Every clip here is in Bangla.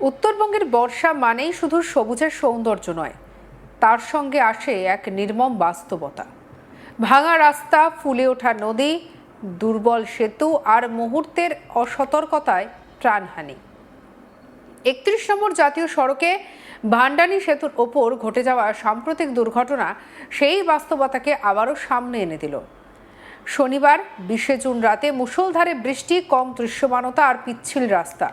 উত্তরবঙ্গের বর্ষা মানেই শুধু সবুজের সৌন্দর্য নয়, তার সঙ্গে আসে এক নির্মম বাস্তবতা। ভাঙা রাস্তা, ফুলে ওঠা নদী, দুর্বল সেতু আর মুহূর্তের অসতর্কতায় প্রাণহানি। ৩১ নম্বর জাতীয় সড়কে ভান্ডানী সেতুর ওপর ঘটে যাওয়া সাম্প্রতিক দুর্ঘটনা সেই বাস্তবতাকে আবারও সামনে এনে দিল। শনিবার ২০ জুন রাতে মুষলধারে বৃষ্টি, কম দৃশ্যমানতা আর পিচ্ছিল রাস্তা,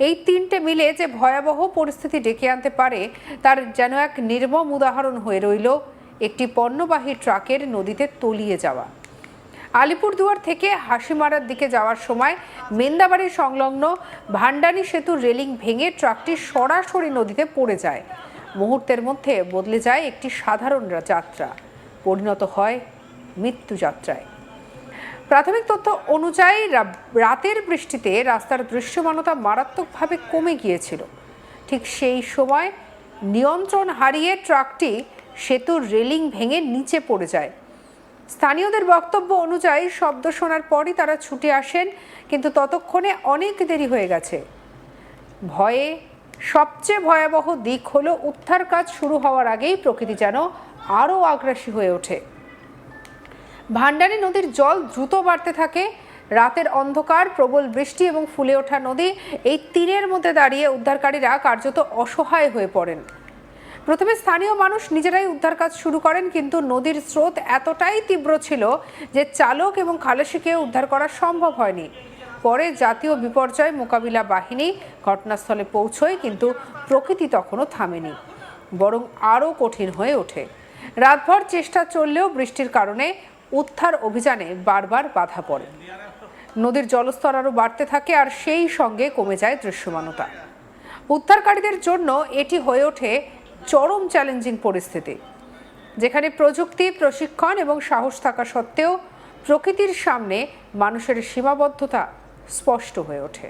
এই তিনটে মিলে যে ভয়াবহ পরিস্থিতি ডেকে আনতে পারে তার যেন এক নির্মম উদাহরণ হয়ে রইল একটি পণ্যবাহী ট্রাকের নদীতে তলিয়ে যাওয়া। আলিপুরদুয়ার থেকে হাসিমারার দিকে যাওয়ার সময় মেন্দাবাড়ি সংলগ্ন ভান্ডানী সেতুর রেলিং ভেঙে ট্রাকটি সরাসরি নদীতে পড়ে যায়। মুহূর্তের মধ্যে বদলে যায় একটি সাধারণ যাত্রা, পরিণত হয় মৃত্যুযাত্রায়। প্রাথমিক তথ্য অনুযায়ী রাতের বৃষ্টিতে রাস্তার দৃশ্যমানতা মারাত্মকভাবে কমে গিয়েছিল। ঠিক সেই সময় নিয়ন্ত্রণ হারিয়ে ট্রাকটি সেতুর রেলিং ভেঙে নিচে পড়ে যায়। স্থানীয়দের বক্তব্য অনুযায়ী শব্দ শোনার পরই তারা ছুটে আসেন, কিন্তু ততক্ষণে অনেক দেরি হয়ে গেছে। সবচেয়ে ভয়াবহ দিক হলো উদ্ধার কাজ শুরু হওয়ার আগেই প্রকৃতি যেন আরও আগ্রাসী হয়ে ওঠে। ভান্ডানী নদীর জল দ্রুত বাড়তে থাকে। রাতের অন্ধকার, প্রবল বৃষ্টি এবং ফুলে ওঠা নদী, এই তীরের মধ্যে দাঁড়িয়ে উদ্ধারকারীরা কার্যত অসহায় হয়ে পড়েন। প্রথমে স্থানীয় মানুষ নিজেরাই উদ্ধার কাজ শুরু করেন, কিন্তু নদীর স্রোত এতটাই তীব্র ছিল যে চালক এবং খালাসিকে উদ্ধার করা সম্ভব হয়নি। পরে জাতীয় বিপর্যয় মোকাবিলা বাহিনী ঘটনাস্থলে পৌঁছয়, কিন্তু প্রকৃতি তখনও থামেনি, বরং আরও কঠিন হয়ে ওঠে। রাতভর চেষ্টা চললেও বৃষ্টির কারণে উদ্ধার অভিযানে বারবার বাধা পড়ে। নদীর জলস্তর আরও বাড়তে থাকে আর সেই সঙ্গে কমে যায় দৃশ্যমানতা। উদ্ধারকারীদের জন্য এটি হয়ে ওঠে চরম চ্যালেঞ্জিং পরিস্থিতি, যেখানে প্রযুক্তি, প্রশিক্ষণ এবং সাহস থাকা সত্ত্বেও প্রকৃতির সামনে মানুষের সীমাবদ্ধতা স্পষ্ট হয়ে ওঠে।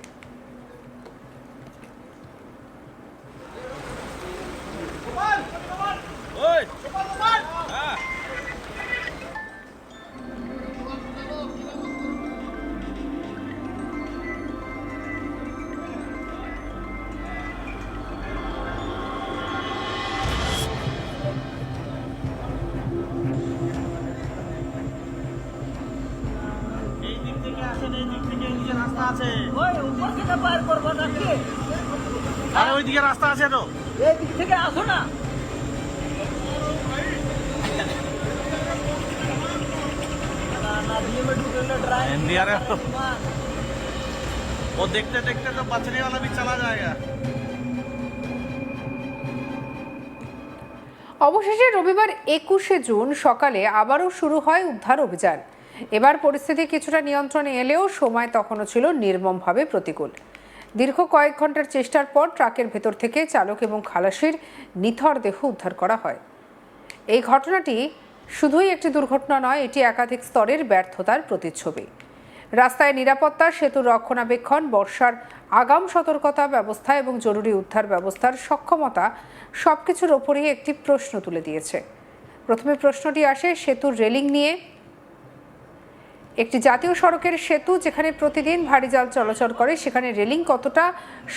ওইদিকে রাস্তা আছে তো, এই দিক থেকে আসো না। वो देखते देखते तो बचने वाला भी चला जाएगा। অবশেষে রবিবার ২১ জুন সকালে আবারও শুরু হয় উদ্ধার অভিযান। এবার পরিস্থিতি কিছুটা নিয়ন্ত্রণে এলেও সময় তখনও ছিল নির্মমভাবে প্রতিকূল। দীর্ঘ কয়েক ঘন্টার চেষ্টার পর ট্রাকের ভেতর থেকে চালক এবং খালাসির নিথর দেহ উদ্ধার করা হয়। এই ঘটনাটি শুধুই একটি দুর্ঘটনা নয়, এটি একাধিক স্তরের ব্যর্থতার প্রতিচ্ছবি। রাস্তায় নিরাপত্তা, সেতুর রক্ষণাবেক্ষণ, বর্ষার আগাম সতর্কতা ব্যবস্থা এবং জরুরি উদ্ধার ব্যবস্থার সক্ষমতা সবকিছুর ওপরই একটি প্রশ্ন তুলে দিয়েছে। প্রথমে প্রশ্নটি আসে সেতুর রেলিং নিয়ে। একটি জাতীয় সড়কের সেতু যেখানে প্রতিদিন ভারী জাল চলাচল করে, সেখানে রেলিং কতটা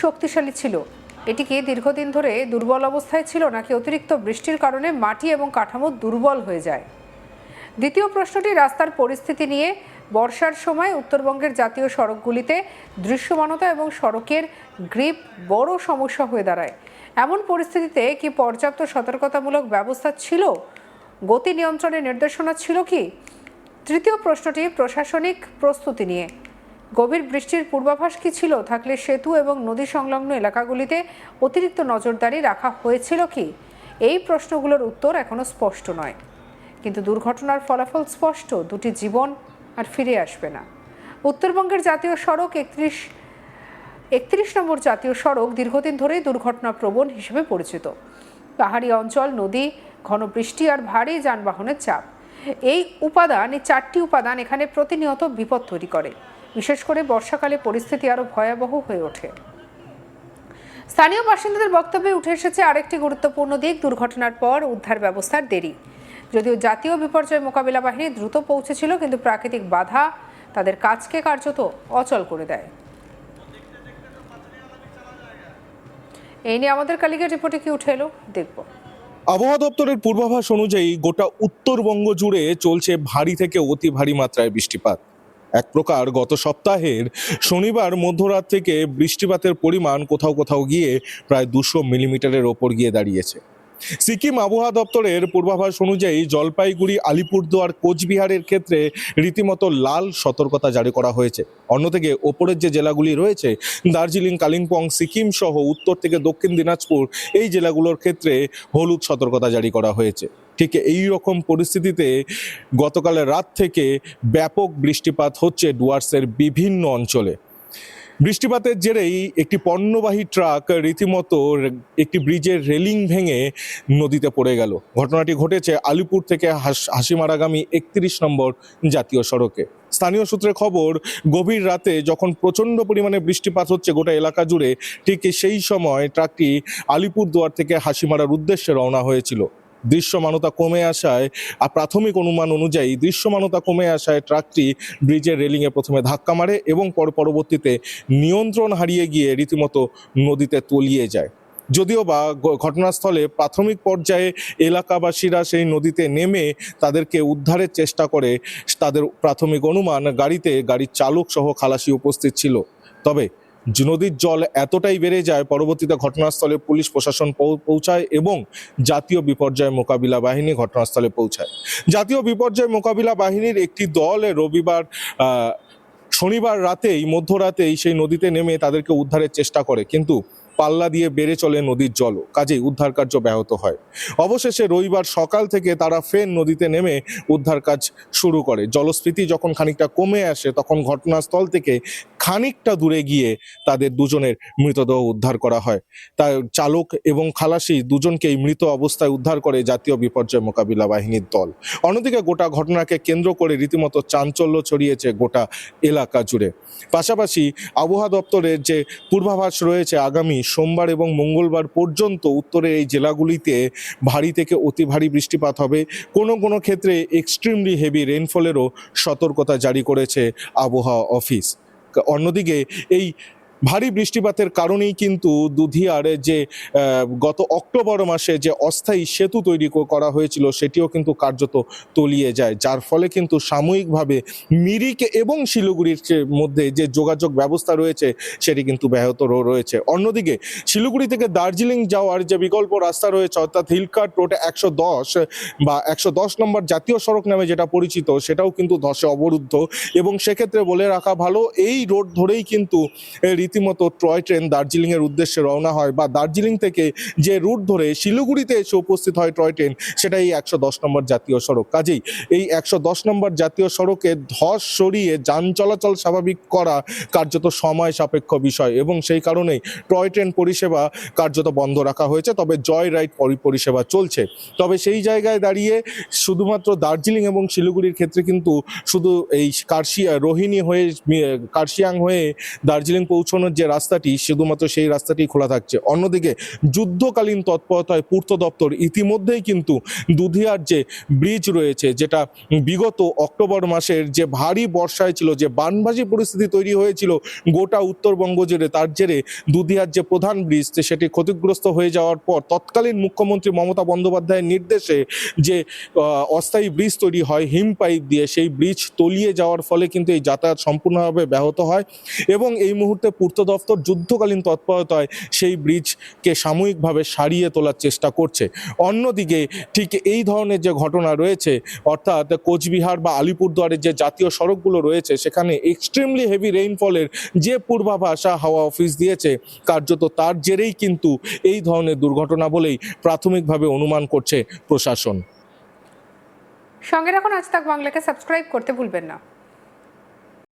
শক্তিশালী ছিল? এটি কি দীর্ঘদিন ধরে দুর্বল অবস্থায় ছিল, নাকি অতিরিক্ত বৃষ্টির কারণে মাটি এবং কাঠামো দুর্বল হয়ে যায়? দ্বিতীয় প্রশ্নটি রাস্তার পরিস্থিতি নিয়ে। বর্ষার সময় উত্তরবঙ্গের জাতীয় সড়কগুলিতে দৃশ্যমানতা এবং সড়কের গ্রিপ বড় সমস্যা হয়ে দাঁড়ায়। এমন পরিস্থিতিতে কি পর্যাপ্ত সতর্কতামূলক ব্যবস্থা ছিল? গতি নিয়ন্ত্রণের নির্দেশনা ছিল কি? তৃতীয় প্রশ্নটি প্রশাসনিক প্রস্তুতি নিয়ে। গভীর বৃষ্টির পূর্বাভাস কি ছিল? থাকলে সেতু এবং নদী সংলগ্ন এলাকাগুলিতে অতিরিক্ত নজরদারি রাখা হয়েছিল কি? এই প্রশ্নগুলোর উত্তর এখনো স্পষ্ট নয়, কিন্তু দুর্ঘটনার ফলাফল স্পষ্ট, দুটি জীবন আর ফিরে আসবে না। উত্তরবঙ্গের জাতীয় সড়ক ৩১ নম্বর জাতীয় সড়ক দীর্ঘদিন ধরেই দুর্ঘটনা প্রবণ হিসেবে পরিচিত। পাহাড়ি অঞ্চল, নদী, ঘন বৃষ্টি আর ভারী যানবাহনের চাপ, এই চারটি উপাদান এখানে প্রতিনিয়ত বিপদ তৈরি করে। বিশেষ করে বর্ষাকালে পরিস্থিতি আরও ভয়াবহ হয়ে ওঠে। স্থানীয় বাসিন্দাদের বক্তব্যে উঠে এসেছে আরেকটি গুরুত্বপূর্ণ দিক, দুর্ঘটনার পর উদ্ধার ব্যবস্থার দেরি। যদিও জাতীয় বিপর্যয় মোকাবিলা বাহিনী দ্রুত পৌঁছেছিল, কিন্তু প্রাকৃতিক বাধা তাদের কাজকে কার্যত অচল করে দেয়। এই নিয়ে আমাদের কালিকার রিপোর্টে কি উঠে এলো দেখব। আবহাওয়া দপ্তরের পূর্বাভাস অনুযায়ী গোটা উত্তরবঙ্গ জুড়ে চলছে ভারী থেকে অতি ভারী মাত্রায় বৃষ্টিপাত। এক প্রকার গত সপ্তাহের শনিবার মধ্যরাত থেকে বৃষ্টিপাতের পরিমাণ কোথাও কোথাও গিয়ে প্রায় 200 মিলিমিটারের ওপর গিয়ে দাঁড়িয়েছে। সিকিম আবহাওয়া দপ্তরের পূর্বাভাস অনুযায়ী জলপাইগুড়ি, আলিপুরদুয়ার, কোচবিহারের ক্ষেত্রে রীতিমতো লাল সতর্কতা জারি করা হয়েছে। অন্যদিকে ওপরের যে জেলাগুলি রয়েছে দার্জিলিং, কালিম্পং, সিকিম সহ উত্তর থেকে দক্ষিণ দিনাজপুর এই জেলাগুলোর ক্ষেত্রে হলুদ সতর্কতা জারি করা হয়েছে। ঠিক এই রকম পরিস্থিতিতে গতকালের রাত থেকে ব্যাপক বৃষ্টিপাত হচ্ছে ডুয়ার্সের বিভিন্ন অঞ্চলে। বৃষ্টিপাতের জেরেই একটি পণ্যবাহী ট্রাক রীতিমতো একটি ব্রিজের রেলিং ভেঙে নদীতে পড়ে গেল। ঘটনাটি ঘটেছে আলিপুর থেকে হাসিমারাগামী 31 নম্বর জাতীয় সড়কে। স্থানীয় সূত্রে খবর, গভীর রাতে যখন প্রচণ্ড পরিমাণে বৃষ্টিপাত হচ্ছে গোটা এলাকা জুড়ে, ঠিক সেই সময় ট্রাকটি আলিপুরদুয়ার থেকে হাসিমারার উদ্দেশ্যে রওনা হয়েছিল। দৃশ্যমানতা কমে আসায় প্রাথমিক অনুমান অনুযায়ী ট্রাকটি ব্রিজের রেলিংয়ে প্রথমে ধাক্কা মারে এবং পরবর্তীতে নিয়ন্ত্রণ হারিয়ে গিয়ে রীতিমতো নদীতে তলিয়ে যায়। যদিও বা ঘটনাস্থলে প্রাথমিক পর্যায়ে এলাকাবাসীরা সেই নদীতে নেমে তাদেরকে উদ্ধারের চেষ্টা করে, তাদের প্রাথমিক অনুমান গাড়ির চালক সহ খালাসি উপস্থিত ছিল। তবে নদীর জল এতটাই বেড়ে যায়, পরবর্তীতে ঘটনাস্থলে পুলিশ প্রশাসন পৌঁছায় এবং জাতীয় বিপর্যয় মোকাবিলা বাহিনী ঘটনাস্থলে পৌঁছায়। জাতীয় বিপর্যয় মোকাবিলা বাহিনীর একটি দল শনিবার মধ্যরাতেই সেই নদীতে নেমে তাদেরকে উদ্ধারের চেষ্টা করে, কিন্তু পাল্লা দিয়ে বেড়ে চলে নদীর জল, কাজেই উদ্ধার কার্য ব্যাহত হয়। অবশেষে রবিবার সকাল থেকে তারা ফের নদীতে নেমে উদ্ধার কাজ শুরু করে। জলস্ফীতি যখন খানিকটা কমে আসে তখন ঘটনাস্থল থেকে খানিকটা দূরে গিয়ে তাদের দুজনের মৃতদেহ উদ্ধার করা হয়। তার চালক এবং খালাসি দুজনকেই মৃত অবস্থায় উদ্ধার করে জাতীয় বিপর্যয় মোকাবিলা বাহিনীর দল। অন্যদিকে গোটা ঘটনাকে কেন্দ্র করে রীতিমতো চাঞ্চল্য ছড়িয়েছে গোটা এলাকা জুড়ে। পাশাপাশি আবহাওয়া দপ্তরের যে পূর্বাভাস রয়েছে, আগামী সোমবার এবং মঙ্গলবার পর্যন্ত উত্তরের এই জেলাগুলিতে ভারী থেকে অতি ভারী বৃষ্টিপাত হবে। কোনো কোনো ক্ষেত্রে এক্সট্রিমলি হেভি রেইনফলেরও সতর্কতা জারি করেছে আবহাওয়া অফিস। অন্যদিকে এই ভারী বৃষ্টিপাতের কারণেই কিন্তু দুধিয়ার যে গত অক্টোবর মাসে যে অস্থায়ী সেতু তৈরি করা হয়েছিল সেটিও কিন্তু কার্যত তলিয়ে যায়, যার ফলে কিন্তু সাময়িকভাবে মিরিক এবং শিলিগুড়ির মধ্যে যে যোগাযোগ ব্যবস্থা রয়েছে সেটি কিন্তু ব্যাহত রয়েছে। অন্যদিকে শিলিগুড়ি থেকে দার্জিলিং যাওয়ার যে বিকল্প রাস্তা রয়েছে, অর্থাৎ হিলকার্ট রোড 110 নম্বর জাতীয় সড়ক নামে যেটা পরিচিত, সেটাও কিন্তু ধসে অবরুদ্ধ। এবং সেক্ষেত্রে বলে রাখা ভালো, এই রোড ধরেই কিন্তু রীতিমতো টয় ট্রেন দার্জিলিং এর উদ্দেশ্যে রওনা হয়, বা দার্জিলিং থেকে যে রুট ধরে শিলিগুড়িতে এসে উপস্থিত হয় টয় ট্রেন, সেটাই 110 নম্বর জাতীয় সড়ক। কাজেই এই 110 নম্বর জাতীয় সড়কে ধস সরিয়ে যান চলাচল স্বাভাবিক করা কার্যত সময় সাপেক্ষ বিষয়, এবং সেই কারণেই টয় ট্রেন পরিষেবা কার্যত বন্ধ রাখা হয়েছে। তবে জয় রাইড পরিষেবা চলছে। তবে সেই জায়গায় দাঁড়িয়ে শুধুমাত্র দার্জিলিং এবং শিলিগুড়ির ক্ষেত্রে কিন্তু শুধু এই রোহিণী হয়ে কার্শিয়াং হয়ে দার্জিলিং পৌঁছানোর যে রাস্তাটি, শুধুমাত্র সেই রাস্তাটি খোলা থাকছে। অন্যদিকে যুদ্ধকালীন তৎপরতায় পূর্ত দপ্তর ইতিমধ্যেই কিন্তু দুধিয়ার যে ব্রিজ রয়েছে, যেটা বিগত অক্টোবর মাসের যে ভারী বর্ষায় ছিল, যে বানভাসী পরিস্থিতি তৈরি হয়েছিল গোটা উত্তরবঙ্গ জুড়ে, তার জেরে দুধিয়ার যে প্রধান ব্রিজ সেটি ক্ষতিগ্রস্ত হয়ে যাওয়ার পর তৎকালীন মুখ্যমন্ত্রী মমতা বন্দ্যোপাধ্যায়ের নির্দেশে যে অস্থায়ী ব্রিজ তৈরি হয় হিম পাইপ দিয়ে, সেই ব্রিজ তলিয়ে যাওয়ার ফলে কিন্তু এই যাতায়াত সম্পূর্ণভাবে ব্যাহত হয়। এবং এই মুহূর্তে পূর্ত দপ্তর যুদ্ধকালীন তৎপরতায় সেই ব্রিজকে সাময়িকভাবে সারিয়ে তোলার চেষ্টা করছে। অন্যদিকে ঠিক এই ধরনের যে ঘটনা রয়েছে, অর্থাৎ কোচবিহার বা আলিপুরদুয়ারের যে জাতীয় সড়কগুলো রয়েছে, সেখানে এক্সট্রিমলি হেভি রেইনফলের যে পূর্বাভাস হাওয়া অফিস দিয়েছে, কার্যত তার জেরেই কিন্তু এই ধরনের দুর্ঘটনা বলেই প্রাথমিকভাবে অনুমান করছে প্রশাসন। সঙ্গে রাখুন আজ তাক বাংলাকে, সাবস্ক্রাইব করতে ভুলবেন না।